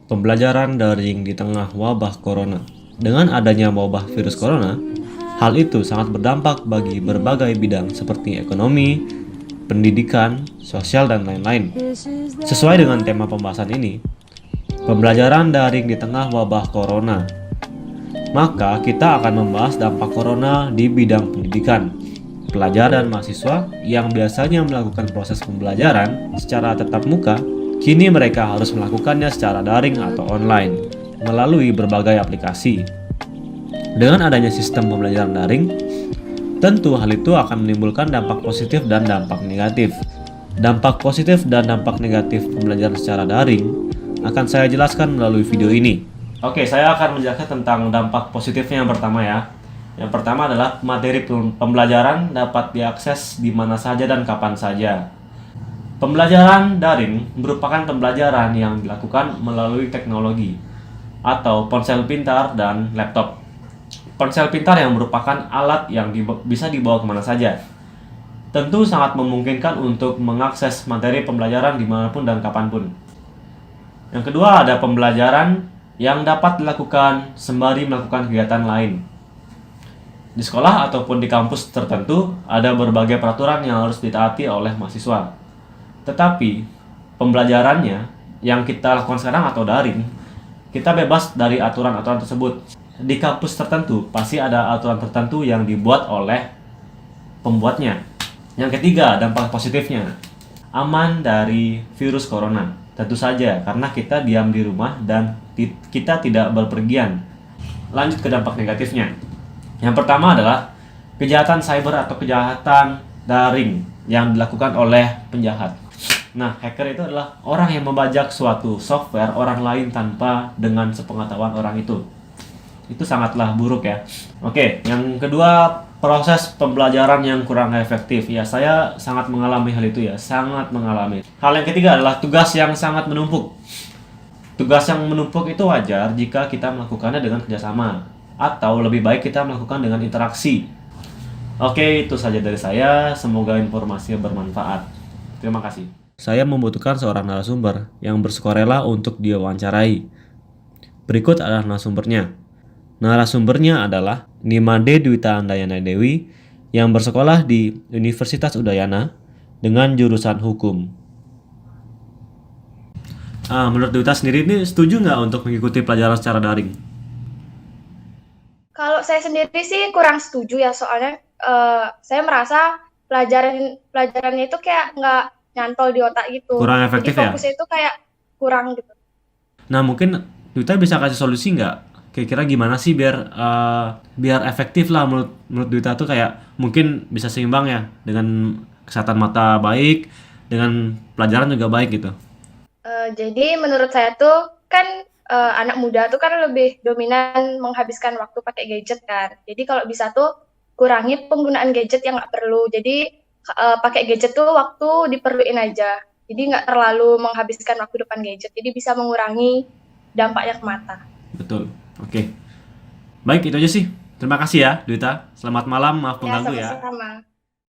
Pembelajaran daring di tengah wabah corona. Dengan adanya wabah virus corona, hal itu sangat berdampak bagi berbagai bidang seperti ekonomi, pendidikan, sosial, dan lain-lain. Sesuai dengan tema pembahasan ini, pembelajaran daring di tengah wabah corona, maka kita akan membahas dampak corona di bidang pendidikan. Pelajar dan mahasiswa yang biasanya melakukan proses pembelajaran secara tatap muka, kini mereka harus melakukannya secara daring atau online melalui berbagai aplikasi. Dengan adanya sistem pembelajaran daring, tentu hal itu akan menimbulkan dampak positif dan dampak negatif. Dampak positif dan dampak negatif pembelajaran secara daring akan saya jelaskan melalui video ini. Oke, saya akan menjelaskan tentang dampak positifnya yang pertama ya. Yang pertama adalah materi pembelajaran dapat diakses di mana saja dan kapan saja. Pembelajaran daring merupakan pembelajaran yang dilakukan melalui teknologi atau ponsel pintar dan laptop. Ponsel pintar yang merupakan alat yang bisa dibawa kemana saja. Tentu sangat memungkinkan untuk mengakses materi pembelajaran dimanapun dan kapanpun. Yang kedua ada pembelajaran yang dapat dilakukan sembari melakukan kegiatan lain. Di sekolah ataupun di kampus tertentu ada berbagai peraturan yang harus ditaati oleh mahasiswa. Tetapi pembelajarannya yang kita lakukan sekarang atau daring, kita bebas dari aturan-aturan tersebut. Di kampus tertentu pasti ada aturan tertentu yang dibuat oleh pembuatnya. Yang ketiga, dampak positifnya. Aman dari virus corona. Tentu saja karena kita diam di rumah dan kita tidak berpergian. Lanjut ke dampak negatifnya. Yang pertama adalah kejahatan cyber atau kejahatan daring yang dilakukan oleh penjahat. Nah, hacker itu adalah orang yang membajak suatu software orang lain tanpa dengan sepengetahuan orang itu. Itu sangatlah buruk ya. Oke, yang kedua, proses pembelajaran yang kurang efektif. Ya, saya sangat mengalami hal itu ya, sangat mengalami. Hal yang ketiga adalah tugas yang sangat menumpuk. Tugas yang menumpuk itu wajar jika kita melakukannya dengan kerjasama, atau lebih baik kita melakukan dengan interaksi. Oke, itu saja dari saya. Semoga informasinya bermanfaat. Terima kasih. Saya membutuhkan seorang narasumber yang bersukarela untuk diwawancarai. Berikut adalah narasumbernya. Narasumbernya adalah Nimade Dwita Andayana Dewi yang bersekolah di Universitas Udayana dengan jurusan hukum. Menurut Dwita sendiri ini setuju nggak untuk mengikuti pelajaran secara daring? Kalau saya sendiri sih kurang setuju ya, soalnya saya merasa pelajarannya itu kayak nggak nyantol di otak gitu. Kurang Jadi efektif ya? fokusnya itu kayak kurang gitu. Nah, mungkin Duta bisa kasih solusi nggak? Kira-kira gimana sih biar efektif lah menurut menurut Duta tuh kayak mungkin bisa seimbang ya dengan kesehatan mata baik, dengan pelajaran juga baik gitu. Jadi menurut saya tuh kan anak muda tuh kan lebih dominan menghabiskan waktu pakai gadget kan. Jadi kalau bisa tuh kurangi penggunaan gadget yang nggak perlu. Jadi pakai gadget tuh waktu diperluin aja. Jadi nggak terlalu menghabiskan waktu depan gadget. Jadi bisa mengurangi dampaknya ke mata. Betul. Oke. Baik, itu aja sih. Terima kasih ya, Duta. Selamat malam, maaf Ya, mengganggu ya. sama-sama.